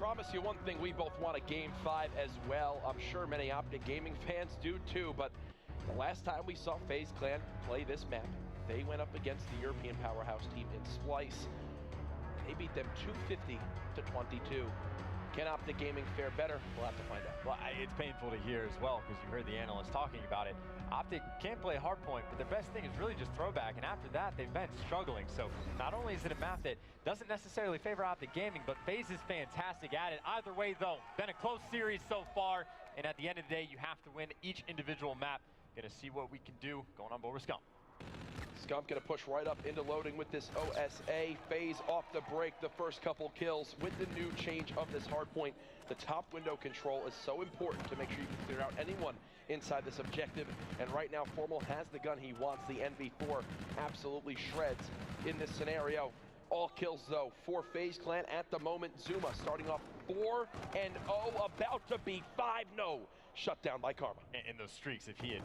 promise you one thing, we both want a Game 5 as well. I'm sure many Optic Gaming fans do too, but the last time we saw Faze Clan play this map, they went up against the European powerhouse team in Splice. They beat them 250 to 22. Can Optic Gaming fare better? We'll have to find out. Well, it's painful to hear as well, because you heard the analyst talking about it. Optic can play hardpoint, but their best thing is really just throwback, and after that, they've been struggling. So not only is it a map that doesn't necessarily favor Optic Gaming, but Faze is fantastic at it. Either way, though, been a close series so far, and at the end of the day, you have to win each individual map. Gonna see what we can do going on board with Scump. Scump gonna push right up into loading with this OSA. Faze off the break, the first couple kills with the new change of this hardpoint. The top window control is so important to make sure you can clear out anyone inside this objective. And right now, Formal has the gun he wants. The NV4 absolutely shreds in this scenario. All kills, though, for Faze Clan at the moment. Zuma starting off 4-0, about to be 5-0. Shut down by Karma. And those streaks, if he had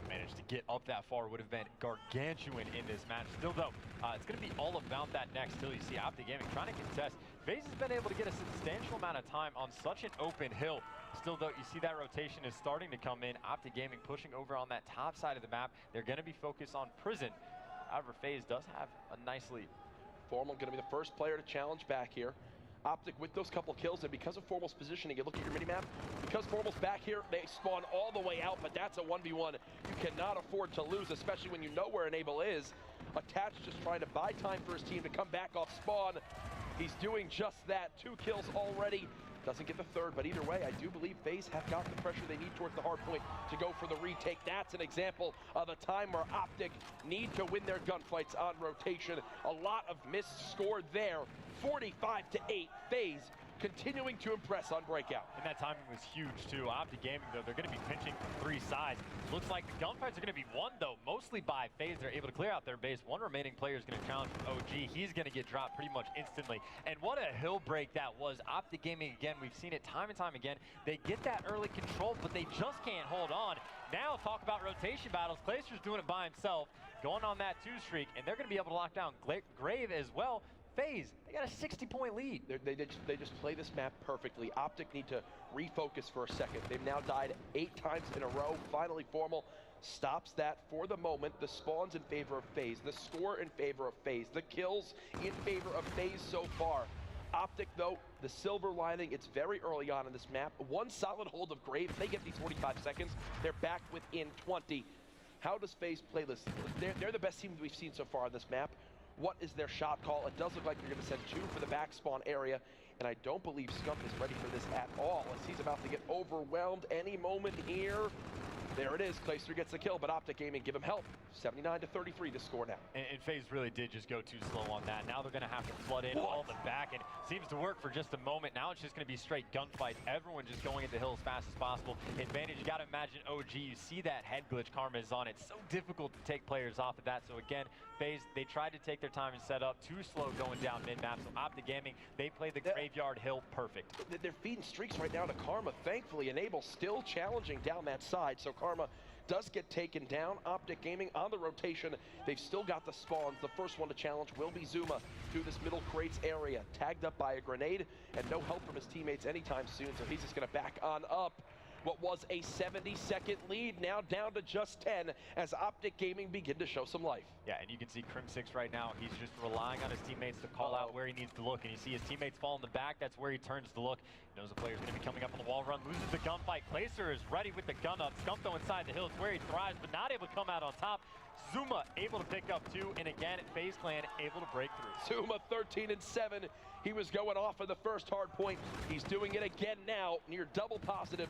managed to get up that far, would have been gargantuan in this match. Still, though, it's going to be all about that next till you see Optic Gaming trying to contest. Faze has been able to get a substantial amount of time on such an open hill. Still, though, you see that rotation is starting to come in. Optic Gaming pushing over on that top side of the map. They're going to be focused on prison. However, Faze does have a nice lead. Formal going to be the first player to challenge back here. Optic with those couple kills, and because of Formal's positioning, you look at your minimap, because Formal's back here, they spawn all the way out, but that's a 1v1 you cannot afford to lose, especially when you know where Enable is. Attached just trying to buy time for his team to come back off spawn. He's doing just that. 2 kills already. Doesn't get the third, but either way, I do believe Faze have got the pressure they need towards the hardpoint to go for the retake. That's an example of a time where Optic need to win their gunfights on rotation. A lot of missed score there. 45-8, Faze continuing to impress on Breakout. And that timing was huge too. Optic Gaming, though, they're going to be pinching from 3 sides. Looks like the gunfights are going to be won, though, mostly by Faze. They're able to clear out their base. One remaining player is going to challenge from OG. He's going to get dropped pretty much instantly. And what a hill break that was. Optic Gaming, again, we've seen it time and time again. They get that early control, but they just can't hold on. Now talk about rotation battles. Glaciers doing it by himself, going on that 2 streak, and they're going to be able to lock down Grave as well. Faze, they got a 60-point lead. They just play this map perfectly. Optic need to refocus for a second. They've now died 8 times in a row. Finally, Formal stops that for the moment. The spawns in favor of Faze, the score in favor of Faze, the kills in favor of Faze so far. Optic, though, the silver lining, it's very early on in this map. 1 solid hold of Grave. If they get these 45 seconds, they're back within 20. How does Faze play this? They're the best team that we've seen so far on this map. What is their shot call? It does look like they're going to send 2 for the back spawn area, and I don't believe Scump is ready for this at all, as he's about to get overwhelmed any moment here. There it is. Clayster gets the kill, but Optic Gaming give him help. 79-33 the score now. And Faze really did just go too slow on that. Now they're going to have to flood in all the back, and seems to work for just a moment. Now it's just going to be straight gunfights. Everyone just going at the hill as fast as possible. Advantage, you got to imagine OG. You see that head glitch Karma is on. It's so difficult to take players off of that. So again, Faze, they tried to take their time and set up. Too slow going down mid-map. So Optic Gaming, they play the graveyard hill perfect. They're feeding streaks right now to Karma. Thankfully, Enable still challenging down that side. So Karma does get taken down. Optic Gaming on the rotation. They've still got the spawns. The first one to challenge will be Zuma through this middle crates area. Tagged up by a grenade and no help from his teammates anytime soon. So he's just going to back on up. What was a 70-second lead now down to just 10 as Optic Gaming begin to show some life. Yeah, and you can see Crim6 right now. He's just relying on his teammates to call out where he needs to look. And you see his teammates fall in the back. That's where he turns to look. He knows the player's going to be coming up on the wall run. Loses the gunfight. Placer is ready with the gun up. Scump, though, inside the hill. It's where he thrives, but not able to come out on top. Zuma able to pick up 2, and again, Faze Clan able to break through. Zuma 13-7. He was going off for the first hard point. He's doing it again now, near double positive.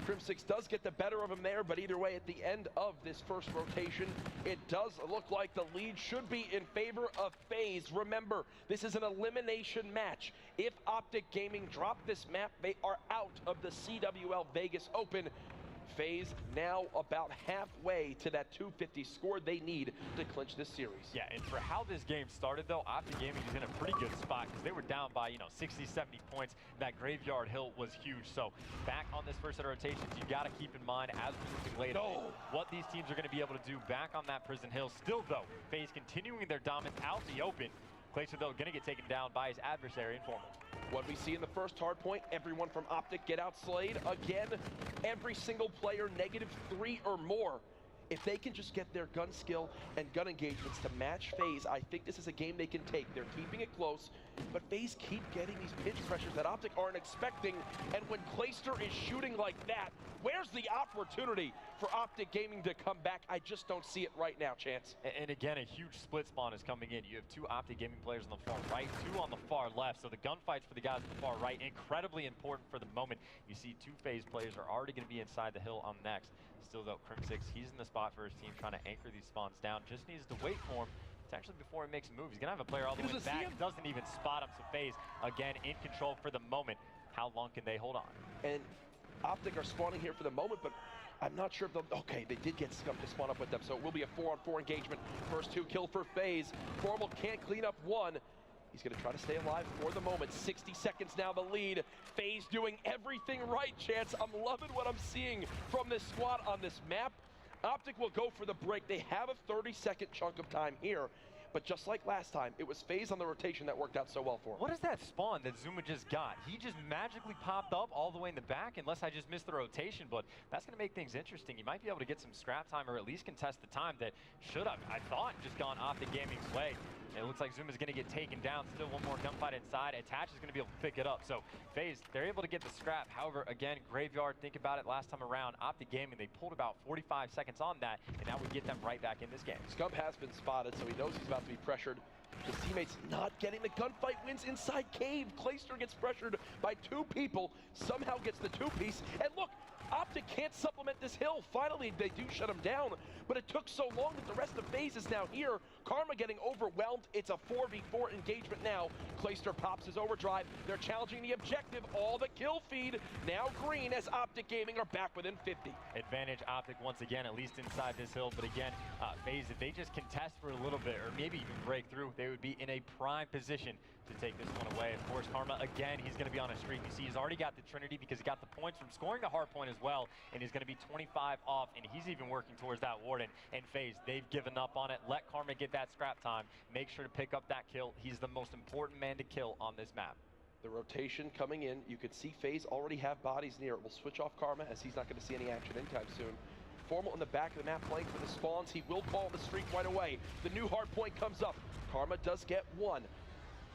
Crim6 does get the better of him there, but either way, at the end of this first rotation, it does look like the lead should be in favor of Faze. Remember, this is an elimination match. If Optic Gaming drop this map, they are out of the CWL Vegas Open. Faze now about halfway to that 250 score they need to clinch this series. Yeah, and for how this game started, though, Optic Gaming is in a pretty good spot because they were down by, 60, 70 points. That graveyard hill was huge. So back on this first set of rotations, you got to keep in mind as we're moving later what these teams are going to be able to do back on that prison hill. Still, though, Faze continuing their dominance out in the open. Glacier, though, going to get taken down by his adversary in Formal. What we see in the first Hardpoint, everyone from Optic get outslayed. Again, every single player -3 or more. If they can just get their gun skill and gun engagements to match Faze, I think this is a game they can take. They're keeping it close, but Faze keep getting these pinch pressures that Optic aren't expecting, and when Clayster is shooting like that, where's the opportunity for Optic Gaming to come back? I just don't see it right now, Chance. And again, a huge split spawn is coming in. You have 2 Optic Gaming players on the far right, 2 on the far left, so the gunfights for the guys on the far right, incredibly important for the moment. You see 2 Faze players are already going to be inside the hill on next. Still though, Crim6, he's in the spot for his team, trying to anchor these spawns down. Just needs to wait for him. Potentially before he makes a move. He's going to have a player all the way back. Doesn't even spot him, so Faze, again, in control for the moment. How long can they hold on? And Optic are spawning here for the moment, but I'm not sure if they'll... Okay, they did get Scum to spawn up with them, so it will be a 4-on-4 engagement. First 2 kill for Faze. Formal can't clean up 1. He's going to try to stay alive for the moment. 60 seconds now, the lead. Faze doing everything right, Chance. I'm loving what I'm seeing from this squad on this map. Optic will go for the break. They have a 30-second chunk of time here. But just like last time, it was Faze on the rotation that worked out so well for him. What is that spawn that Zuma just got? He just magically popped up all the way in the back, unless I just missed the rotation, but that's going to make things interesting. You might be able to get some scrap time or at least contest the time that should have, I thought, just gone Optic Gaming's way. It looks like Zuma's going to get taken down. Still one more gunfight inside. Attach is going to be able to pick it up. So Faze, they're able to get the scrap. However, again, Graveyard, think about it last time around. Optic Gaming, they pulled about 45 seconds on that, and that would get them right back in this game. Scum has been spotted, so he knows he's about to be pressured. His teammates not getting the gunfight wins inside cave. Clayster gets pressured by 2 people, somehow gets the 2-piece, and look, Optic can't supplement this hill. Finally, they do shut him down, but it took so long that the rest of Faze is now here. Karma getting overwhelmed. It's a 4v4 engagement now. Clayster pops his overdrive. They're challenging the objective. All the kill feed. Now green as Optic Gaming are back within 50. Advantage Optic once again, at least inside this hill. But again, Faze, if they just contest for a little bit, or maybe even break through, they would be in a prime position to take this one away. Of course, Karma, again, he's going to be on a streak. You see, he's already got the Trinity because he got the points from scoring the Hardpoint as well, and he's going to be 25 off, and he's even working towards that Warden. And Faze, they've given up on it. Let Karma get that scrap time. Make sure to pick up that kill. He's the most important man to kill on this map. The rotation coming in. You could see Faze already have bodies near it. We'll switch off Karma as he's not going to see any action anytime soon. Formal in the back of the map playing for the spawns. He will call the streak right away. The new Hardpoint comes up. Karma does get 1.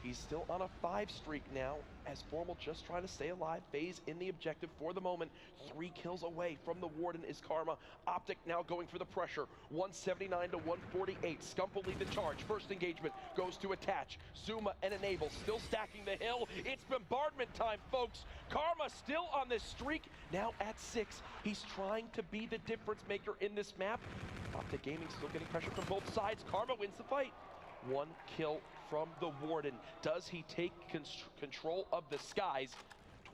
He's still on a 5 streak now, as Formal just trying to stay alive. Faze in the objective for the moment. 3 kills away from the Warden is Karma. Optic now going for the pressure. 179 to 148. Scump will lead the charge. First engagement goes to Attach. Zuma and Enable still stacking the hill. It's bombardment time, folks. Karma still on this streak, now at 6. He's trying to be the difference maker in this map. Optic Gaming still getting pressure from both sides. Karma wins the fight. 1 kill from the Warden. Does he take control of the skies?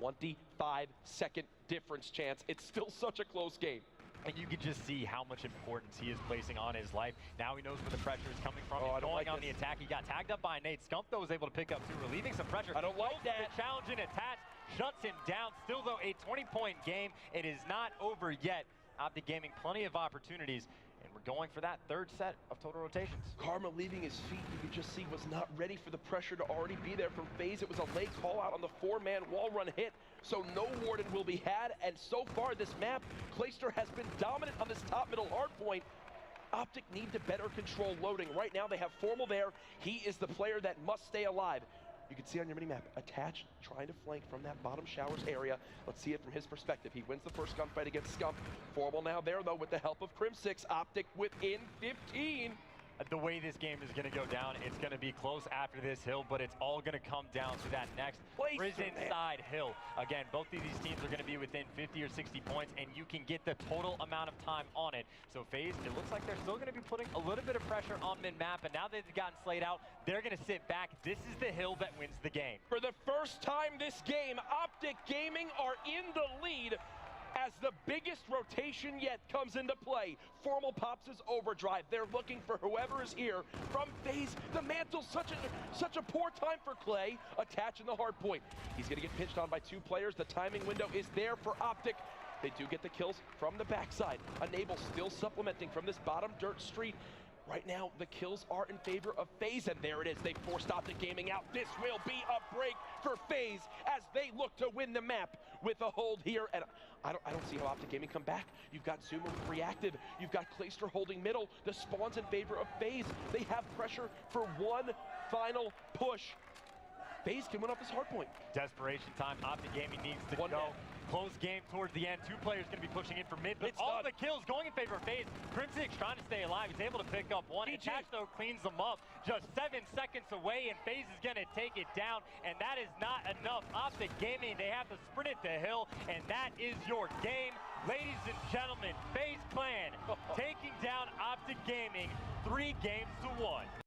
25-second difference, Chance. It's still such a close game. And you can just see how much importance he is placing on his life. Now he knows where the pressure is coming from. He's going on the attack. He got tagged up by Nate. Scump, though, was able to pick up 2, relieving some pressure. I don't like that. The challenge and Attach shuts him down. Still, though, a 20-point game. It is not over yet. Optic Gaming, plenty of opportunities. And we're going for that 3rd set of total rotations. Karma leaving his feet, you could just see, was not ready for the pressure to already be there from Faze. It was a late call out on the 4-man wall run hit, so no Warden will be had. And so far this map, Clayster has been dominant on this top middle Hardpoint. Optic need to better control loading. Right now they have Formal there. He is the player that must stay alive. You can see on your minimap, Attach trying to flank from that bottom showers area. Let's see it from his perspective. He wins the first gunfight against Scump. Formal now there, though, with the help of Crim6. Optic within 15. The way this game is going to go down, it's going to be close after this hill, but it's all going to come down to that next prison side hill. Again, both of these teams are going to be within 50 or 60 points, and you can get the total amount of time on it. So Faze, it looks like they're still going to be putting a little bit of pressure on mid-map, and now they've gotten slayed out, they're going to sit back. This is the hill that wins the game. For the first time this game, Optic Gaming are in the lead, as the biggest rotation yet comes into play. Formal pops his overdrive. They're looking for whoever is here. From Faze, the mantle's such a poor time for Clay. Attaching the Hardpoint. He's gonna get pinched on by 2 players. The timing window is there for Optic. They do get the kills from the backside. Enable still supplementing from this bottom dirt street. Right now, the kills are in favor of Faze, and there it is. They forced Optic Gaming out. This will be a break for Faze as they look to win the map with a hold here. And I don't see how Optic Gaming come back. You've got Zuma with reactive. You've got Clayster holding middle. The spawn's in favor of Faze. They have pressure for one final push. Faze can win off his hardpoint. Desperation time. Optic Gaming needs to One go. man. Close game towards the end. Two players going to be pushing in for mid, but It's all done. the kills going in favor of Faze. Crimsix trying to stay alive. He's able to pick up one. GG. Attach, though, cleans them up. Just 7 seconds away, and Faze is going to take it down, and that is not enough. Optic Gaming, they have to sprint it to hill, and that is your game. Ladies and gentlemen, Faze Clan taking down Optic Gaming 3 games to 1.